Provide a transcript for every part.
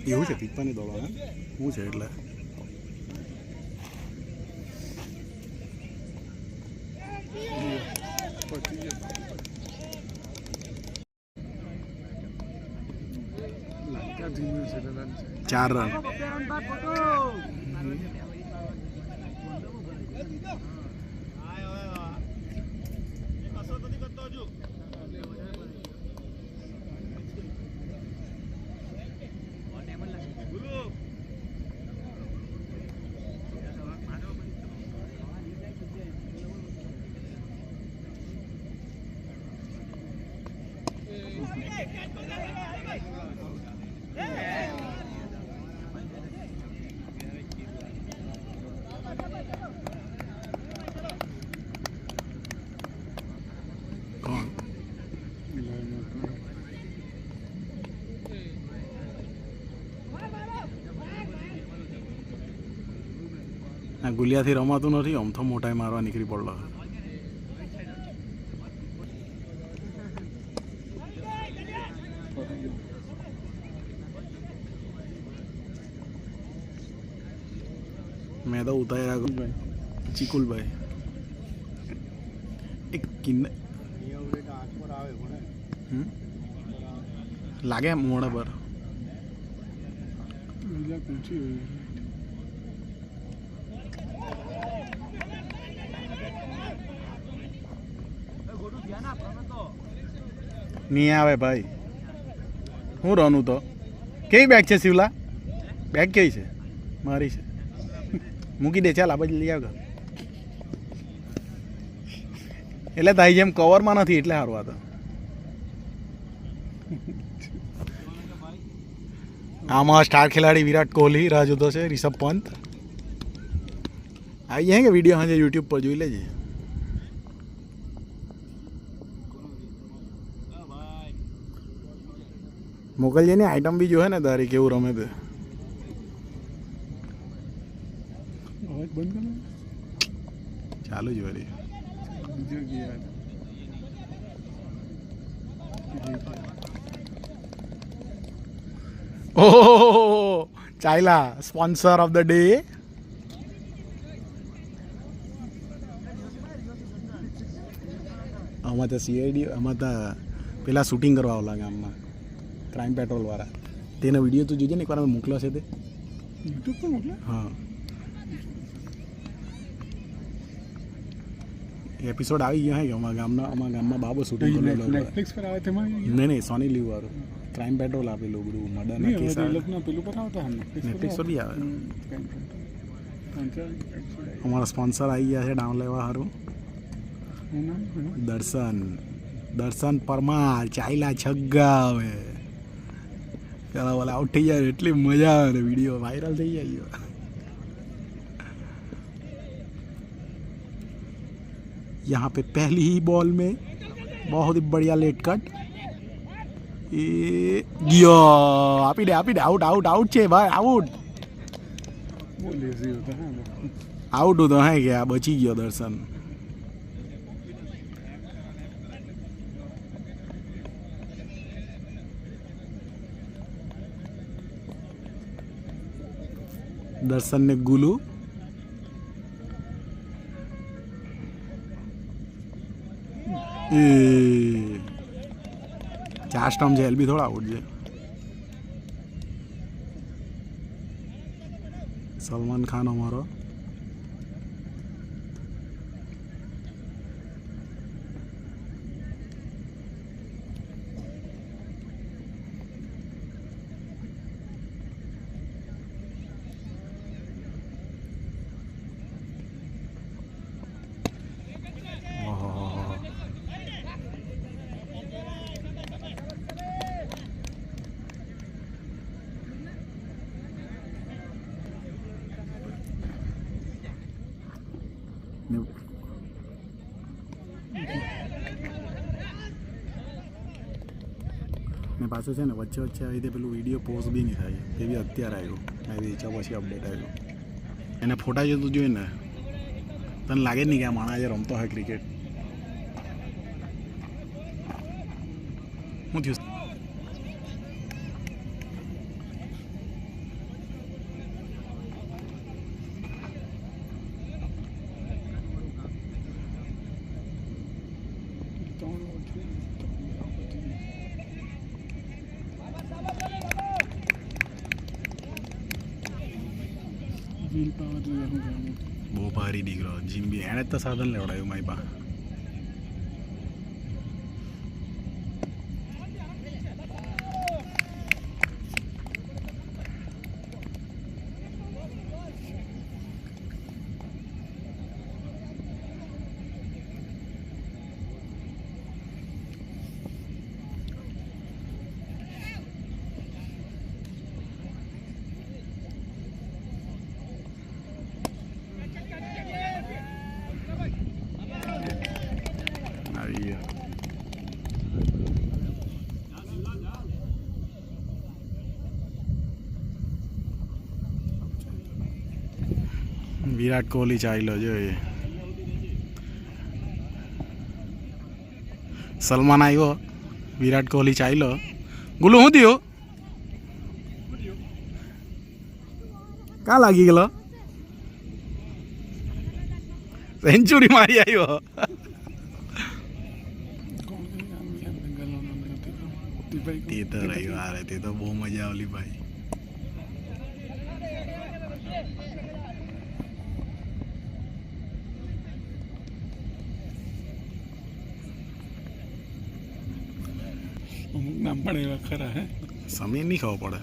એવું છે ટીપ્પાની દોડવા શું છે એટલે ચાર રન ગુલિયાથી રમાતું નથી આમ તો મોટાઈ મારવા નીકળી પડલો મેં તો ઉતાર્યા ચીકુલભાઈ એક કિન્ને લાગે મોડા પર નહીં આવે ભાઈ હું રનું તો કેવી બેગ છે શિવલા બેગ કેવી છે મારી છે મૂકી દે ચાલ આ બાજુ લઈ આવ એટલે તારી જેમ કવરમાં નથી એટલે સારું આ તો આમાં સ્ટાર ખેલાડી વિરાટ કોહલી રાહ જોતો છે રિષભ પંત આવી જાય કે વિડીયો આજે યુટ્યુબ પર જોઈ લેજે મોકલજે ને આઈટમ બી જો હે ને તારી કેવું રમે તે ચાલુ જ વળી ઓહ ચાઇલા સ્પોન્સર ઓફ ધ ડે આમાં તો સીઆઈડી આમાં તો પેલા શૂટિંગ કરવા આવલા ગામમાં ક્રાઇમ પેટ્રોલ વાળા તેનો વિડીયો તું જોજે ને એકવાર મોકલો છે તે યુટ્યુબ પર મોકલો હા એપિસોડ આવી ગયો હે કે અમારા ગામમાં બાબો શૂટિંગ કરેલો નેટફ્લિક્સ પર આવે તેમાં નહીં સોની લીવ વાળું ક્રાઇમ પેટ્રોલ આપેલું બધું મર્ડરના કેસ પેલું પર આવતા નેટફ્લિક્સ પર બી આવે અમારા સ્પોન્સર આવી ગયા છે ડાઉન લેવા સારું દર્શન પરમાર ચાઇલા છગ્ગા આવે પેલા બોલા આઉટ થઈ જાય એટલી મજા આવે ને વિડીયો વાયરલ થઈ જાય यहाँ पे पहली ही बॉल में बहुत ही बढ़िया लेट कट એ ગયો આપી દે આઉટ આઉટ આઉટ છે ભાઈ આઉટ આઉટ હતો હે કે આ બચી ગયો દર્શન દર્શન ને ગુલુ એ ચાર સ્ટમ્પ છે એલબી થોડા આઉટ છે સલમાન ખાન અમારો ને પાછું છે ને વચ્ચે વચ્ચે આવી રીતે પેલું વિડીયો પોસ્ટ બી નહીં થાય એ બી અત્યારે આવ્યું આવી પછી અપડેટ આવ્યું એને ફોટા જોતું જોઈએ ને તને લાગે જ નહીં કે આ માણસ આજે રમતો હોય ક્રિકેટ હું થયું? બહુ ભારી દીકરો જીમ બી એણે જ તો સાધન લેવડાવ્યું મારી પાસે. વિરાટ કોહલી ચાલ્યો જો એ. સલમાન આવ્યો, વિરાટ કોહલી ચાલ્યો. ગુલ્લુ શું થયું? ક્યાં લાગી ગયેલો? સેન્ચુરી મારી આવ્યો. તે તો રવિવાર તે તો બહુ મજા આવલી ભાઈ. નામ પણ એવા ખરા હે, સમય નહીં ખબર પડે.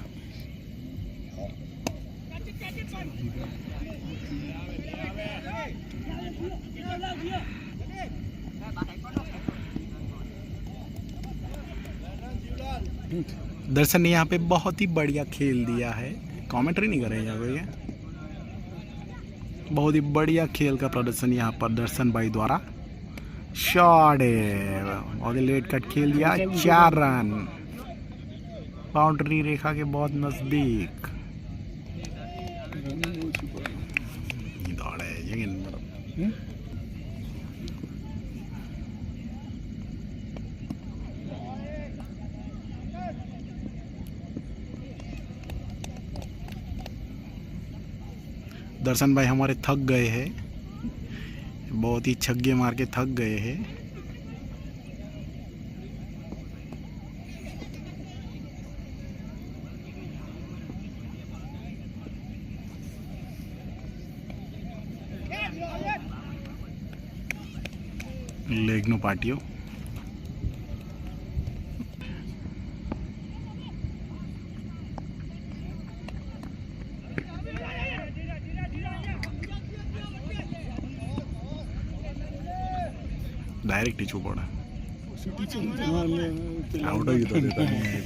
दर्शन ने यहाँ पे बहुत ही बढ़िया खेल दिया है. कमेंट्री नहीं कर रहे हैं यहाँ पे. बहुत ही बढ़िया खेल का प्रदर्शन यहाँ पर दर्शन भाई द्वारा. शॉट और लेट कट खेल दिया. 4 रन बाउंड्री रेखा के बहुत नजदीक. दौड़े दर्शन भाई हमारे थक गए हैं, बहुत ही छक्के मार के थक गए हैं. लेग नो पाटियो. डायरेक्ट ही छू पड़ा. आउट हो गया देता नहीं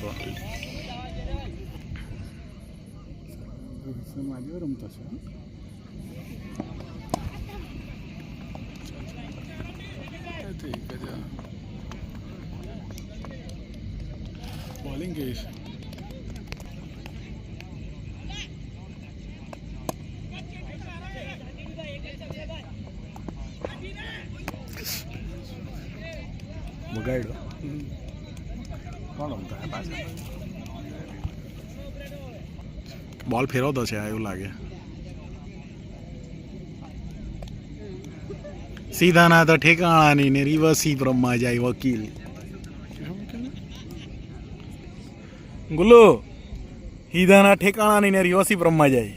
तो સમાજમાં રમતા છે. બોલિંગ કે છે. બગાડ્યો કોણ રમતા પાછા. બોલ ફેરવતો છે એવું લાગે. સીધા ના તો ઠેકાણા નહીં ને રિવર્સ ही રમવા જાય વકીલ. ગુલ્લુ સીધા ના ઠેકાણા નહીં ને રિવર્સ ही રમવા જાય.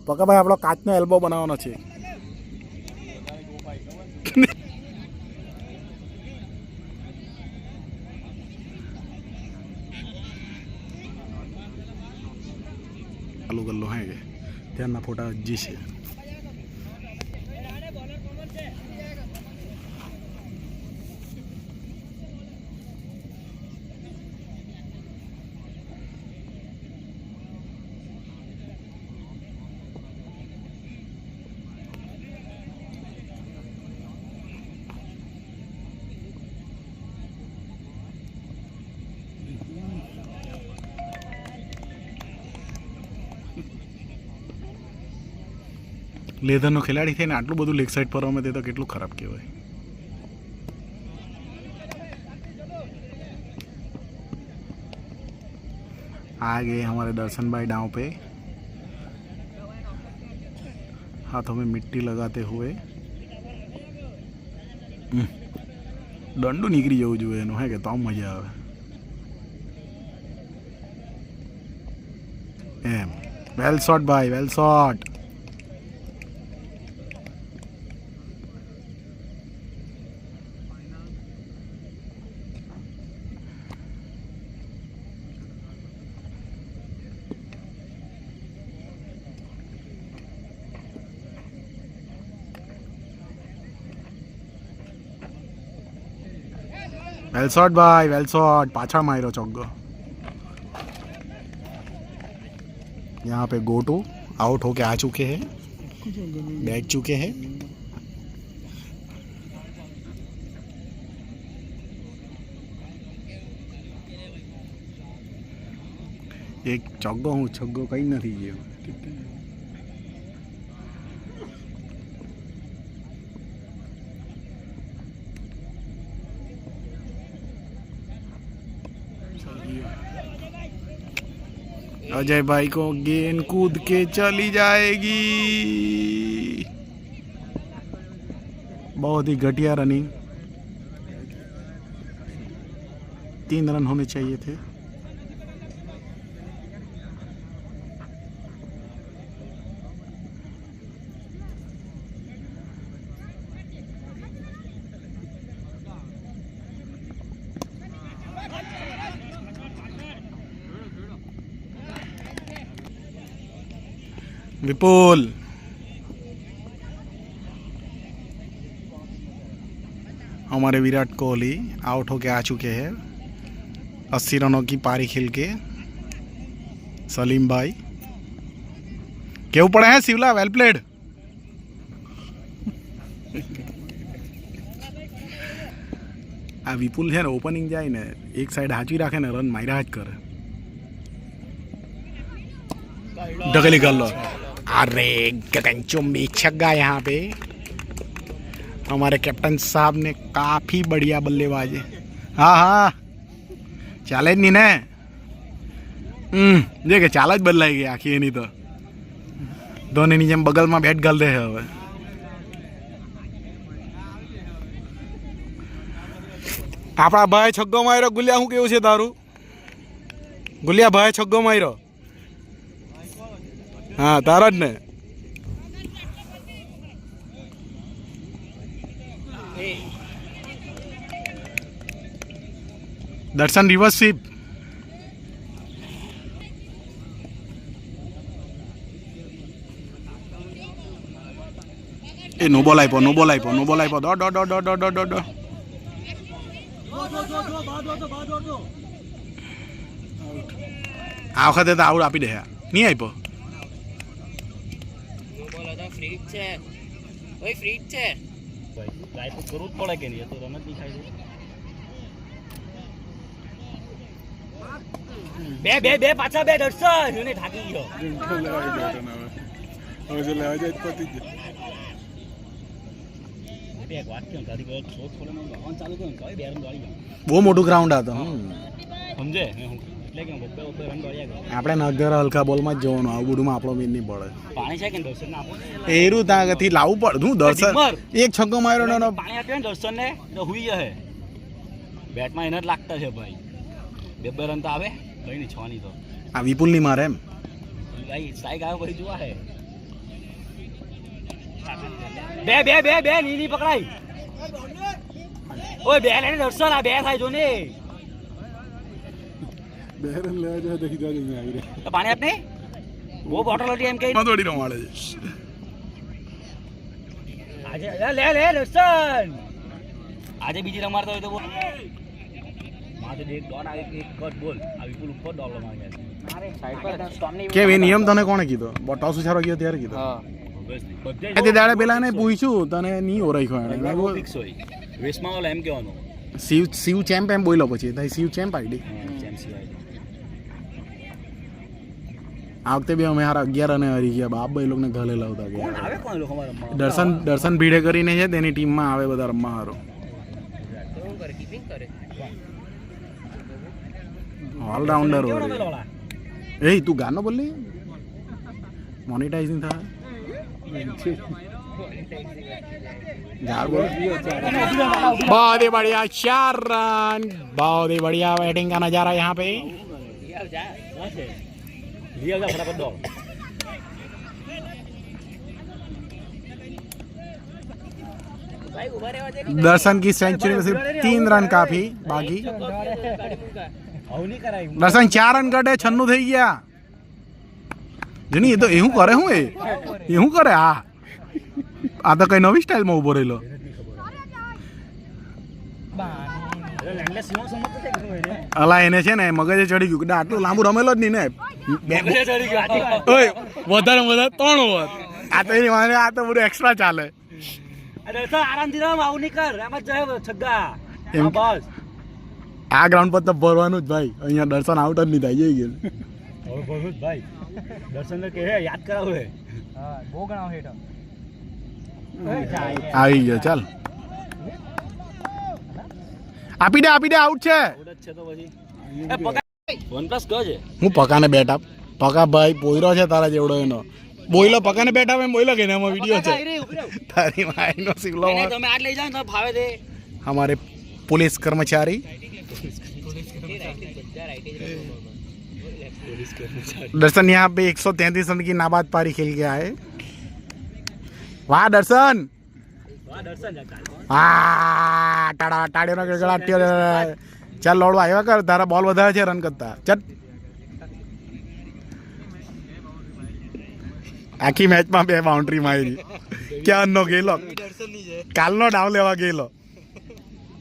પકા ભાઈ આપણો કાચનો એલ્બો બનાવવાનો છે. ચાલુ ગલ્લો હે કે ત્યાંના ફોટા હજી છે. લેધરનો ખેલાડી થઈને આટલું બધું લેગ સાઈડ પર રમે તે તો કેટલું ખરાબ કહેવાય. आ गए हमारे दर्शन भाई डांव पे, हाथों में मिट्टी लगाते हुए. दंडू निकली जવું જોઈએ એનો હે કે તો મજા આવે એમ. વેલ શોટ ભાઈ, વેલ શોટ. वेल शॉट भाई, वेल शॉट. पाछा मारो चौको. यहाँ पे गोटू आउट होके आ चुके हैं, बैठ चुके हैं. एक चौको हूँ, छग्गो कहीं नहीं गयो. अजय भाई को गेंद कूद के चली जाएगी. बहुत ही घटिया रनिंग. 3 रन होने चाहिए थे. विपुल हमारे विराट कोहली आउट होके आ चुके हैं 80 रनों की पारी खेल के. सलीम भाई केव पड़े हैं शिवला, वेल प्लेड. आ विपुल है ने ओपनिंग जाए ने एक साइड हाची राखे ने रन मार्या ज करे. डगली कर लो. अरे गगनचो में छक्का यहाँ पे. हमारे कैप्टन साहब ने काफी बढ़िया बल्लेबाज है. हाँ हाँ चैलेंज नहीं ने देखे चाल ज बदलाई गई आखी नहीं तो धोनी ની જેમ બગલમાં બેટ ગાલ દે હવે. આપણા ભાઈ છગ્ગો માર્યો. ગુલિયા શું કેવું છે તારું? ગુલિયા ભાઈ છગ્ગો માર્યો. हाँ तारा ने दर्शन रिवर्स स्वीप. ए नो बॉल आइपो, नो बॉल आइपो, नो बॉल आइपो. Dot dot dot dot dot dot dot. आ वखते तो आउट आपी दे. नहीं आइपो. ફ્રી છે ઓય ફ્રી છે ભાઈ ટ્રાય તો કરવું જ પડે કે નહીં તો રન જ નહીં ખાઈ બે બે બે પાછા બે દર્શન એને થાકી ગયો. હવે જો લેવા જાય તો પતી જ. એક વાત કેમ તારી કોઈ શોટ ખોલે ને ઓન ચાલુ કેમ કઈ બે રન દોડી ગયો. બહુ મોટું ગ્રાઉન્ડ હતો. સમજે એટલે કે બબ્બે બબ્બે રન દોડ્યા ગયો. આપણે નગર હલકા બોલમાં જ જવાનું. આવું બધુંમાં આપણો મેન નહીં પડે. પાણી છે કે દર્શન ના આપો એરું ત્યાંથી લાવવું પડે. હું દર્શન એક છગ્ગો માર્યો ને પાણી આપ્યો ને દર્શન ને તો હુઈ જશે. બેટમાં એને જ લાગતા છે ભાઈ. બે બે રન તો આવે કઈ નહીં 6 ની તો. આ વિપુલ ની મારે એમ ભાઈ સ્ટ્રાઇક આવ્યો પછી જોવા હે. બે બે બે બે નીની પકડાઈ. ઓય બે લઈને દર્શન આ બે થાય જો ને. 2 રન લેવા જાય તો કીધા નહીં આવી રે. તો પાણી આપ ને બહુ બોટલ હતી એમ કે દોડી રમાડે છે. આજે લે લે દર્શન આજે બીજી રમાડતો હોય તો બોલ. માથે એક ડોટ આવે એક કટ બોલ આ વિપુલ ઉપર ડોલો મારે. અરે સાઈડ પર સ્ટોમની કેમ એ નિયમ તને કોણે કીધો? ટોસ ઉછારો ગયો ત્યારે કીધો. હા તે દાડે પેલા ને પૂછ્યું તને નહીં ઓળખ્યો એને. ફિક્સ હોય વેસ્ટમાં ઓલા એમ કહેવાનું શિવ ચેમ્પ એમ બોલ્યો પછી શિવ ચેમ્પ આઈડી. આ વખતે બી અમે હારા 11 અને હારી ગયા. બાપ ભાઈ લોકોને ઘરે લાવતા ગયા. આવે કોણ લોકો અમારા રમવા? દર્શન ભીડે કરીને છે તેની ટીમમાં આવે બધા રમવા હારો. ઓલરાઉન્ડર હોય. એ તું ગાનો બોલ લે, મોનેટાઇઝિંગ થાય. बहुत ही बढ़िया 4 रन, बहुत ही बढ़िया बैटिंग का नजारा यहाँ पे. लिया जा फटाफट दौड़. दर्शन की सेंचुरी में सिर्फ 3 रन काफी बाकी. दर्शन 4 रन कटे 96 થઈ ગયા. જની એ તો એવું કરે હું એવું કરે. આ તો કઈ નવી સ્ટાઇલમાં ઉભો રહેલો. અલા એને છે ને મગજે ચડી ગયું કે આટલું લાંબુ રમેલો જ નહીં ને. વધારે 3 ઓવર. આ તો એની વાંહે આ તો બધું એક્સ્ટ્રા ચાલે. આરામથી રમ, આવું નહીં કર. આમ જ જાય છગ્ગા. બસ આ ગ્રાઉન્ડ પર તો ભરવાનું જ ભાઈ. અહીંયા દર્શન આઉટ જ નહીં થાય. જઈ ગયું હવે ભરવું જ ભાઈ. દર્શન કે યાદ કરાવો હે. હા બહુ ગણાવ હેઠ આવી ગયો. ચાલ આપી દે આઉટ છે. હું પકાને બેટ આપ. પકા ભાઈ પોયરો છે તારા જેવડો એનો. બોયલો પકાને બેટ આપે. બોયલો કે એમાં વિડીયો છે તારી માઈનો સિવલો. તમે આટ લઈ જાઓ તો ફાવે દે. हमारे पुलिस कर्मचारी दर्शन यहाँ पे 133 रन की नाबाद पारी खेल के आए. वाह दर्शन. હા ટાળીઓનો ગળગળાટ. ચાલ લોડવા આવ્યા કર. તારા બોલ વધારે છે રન કરતા. ચલ આખી મેચમાં 2 બાઉન્ડ્રી મારી. ક્યાંનો ગયેલો કાલનો ડાવ લેવા ગયેલો.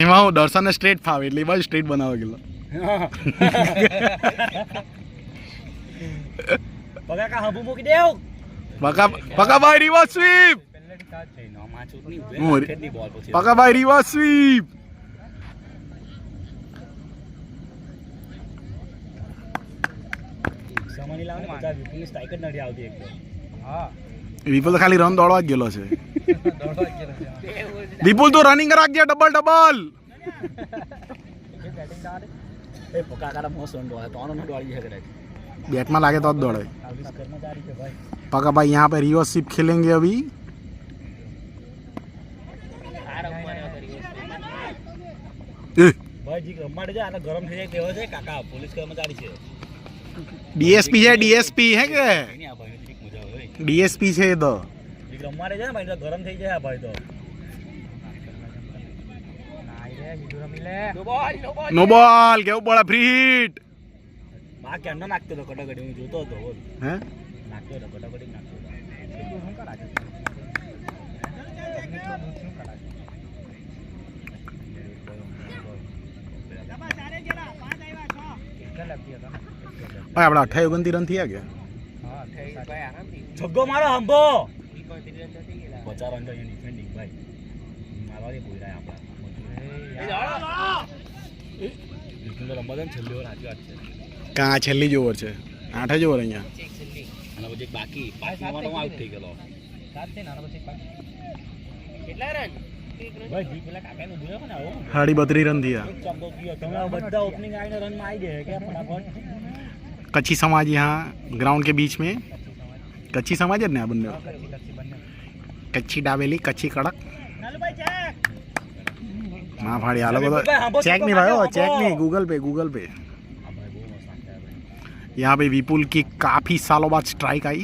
એમાં હું દર્શનને સ્ટ્રેટ ફાવે એટલે એ બાજુ સ્ટ્રેટ બનાવવા ગયેલો. Pakabhai reverse sweep. Pakabhai reverse sweep. Vipul તો ખાલી રન દોડવા જ ગયેલો છે. વિપુલ તો રનિંગ રાખજે. ડબલ બેટમાં લાગે તો જ દોડે. पका भाई यहाँ पे रिवर्स स्वीप खेलेंगे अभी. डीएसपी है. डीएसपी है के डीएसपी છે તો રમવાડે છે ને ભાઈ ગરમ થઈ જાય ભાઈ. તો નો બોલ કેવું પડે. Free hit. બા કેમનો નાખતો હતો કટાકટી. હું જોતો હતો. હે નાખતો હતો કટાકટી નાખતો હતો. ભાઈ આપડા 28-29 રન થયા ગયા. છગ્ગો મારો હંબો. 50 રન જાય ડિફેન્ડિંગ ભાઈ. મારવા દે બોલાય આપડા. એ રમવા દે છેલ્લી ઓવર. સાચી વાત છે. કાં છેલ્લી જ ઓવર છે. 8 જ ઓવર અહીંયા. અને પછી બાકી પાછળનો આઉટ થઈ ગયો. 7 છે ને પછી કેટલા રન ભાઈ? જી પેલા કાકાનું બોલ્યો ને આવો 32 રન થયા. તમે બધા ઓપનિંગ આવીને રન માં આવી ગયા કે ફટાફટ. कच्ची समाज यहाँ ग्राउंड के बीच में. कच्ची समाज है ना बंदे. कच्ची डाबेली कच्ची कड़क. माँ फाड़ी आलो तो चेक नहीं भाई. चेक नहीं. गूगल पे यहाँ पे विपुल की काफी सालों बाद स्ट्राइक आई.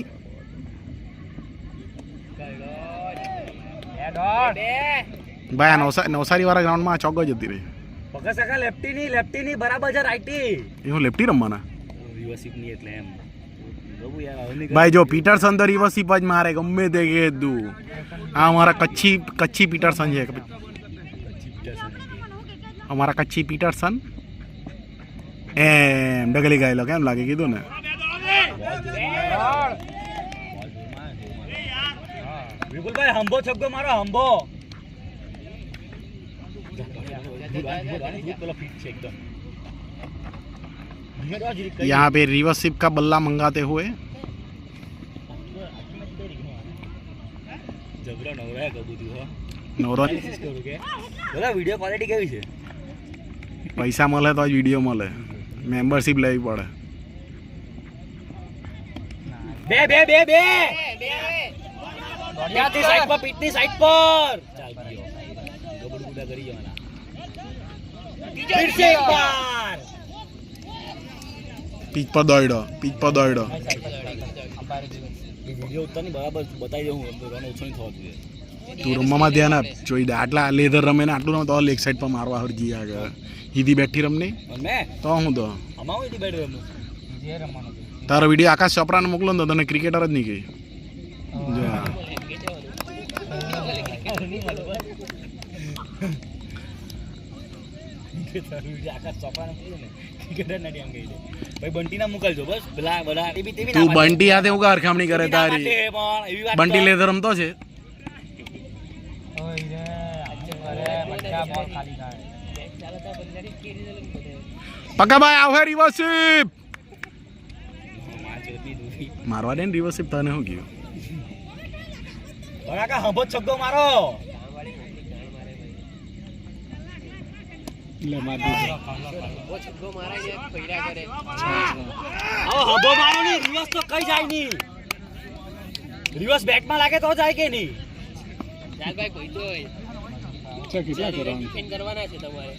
भाई नवसारी वाला ग्राउंड में चौको जती रही. પકડ સકા. લેફ્ટી ની બરાબર છે રાઈટી. એવું લેફ્ટી રમવાના રિવર્સિપ ની એટલે એમ. ભાઈ જો પીટરસન તો રિવર્સિપ જ મારે ગમે તે કીધું. આ અમારા કચ્છી પીટરસન છે. અમારા કચ્છી પીટરસન એમ ડગલી ગયેલો. કેમ લાગે કીધું ને. વિપુલભાઈ હંબો છગ્ગો મારો હંબો. यहाँ पे रिवर्स स्वीप का बल्ला मंगाते हुए જબરો નવરાય કબૂતરું હો નવરો એનાલિસિસ કરું કે બોલા વિડિયો ક્વોલિટી કેવી છે પૈસા મળે તો જ વિડીયો મળે મેમ્બરશિપ લેવી પડે બે બે બે બે ત્યાંથી સાઈડ પર પીઠની સાઈડ પર ચાલ ગયો ગબડ ગુડા કરી જવાના ફિર સે એક બાર પીચ પર દોડ્યો એ વિડિયો ઉતારની બરાબર બતાવી દઉં હું મને ઓછો નહીં થવા જોઈએ તું રમવામાં ધ્યાન આપ જોઈ દે આટલા લેધર રમે ને આટલું રમે તો લેગ સાઈડ પર મારવા હરજી આગળ હીધી બેઠી રમને અને મેં તો હું તો અમાઉ એથી બેઠ રમું જે રમવાનું તારો વિડીયો આકાશ ચોપરાને મોકલો ને તો તને ક્રિકેટર જ નહીં કહી જા આકાશ ચોપાને પૂછ્યું ને ક્રિકેટર નથી એમ કહી દે ભાઈ બંટીના મોકલજો બસ પેલા બધા એ બી તું બંટી હાથે હું હરખામણી કરે તારી એવી વાત બંટી લેધર રમતો છે પક્કાભાઈ આવ રિવર્સિપ મારવા દે ને રિવર્સિપ તને શું ગયું બરાકા હંભો છગ્ગો મારો લે માર દીધો આવો હંભો મારો ની રિવર્સ તો કઈ જાય નહીં રિવર્સ બેટમાં લાગે તો જાય કે નહીં ભાઈ કોઈ તો છે કેટલા કરવાનું ડિફેન્ડ કરવાના છે તમારે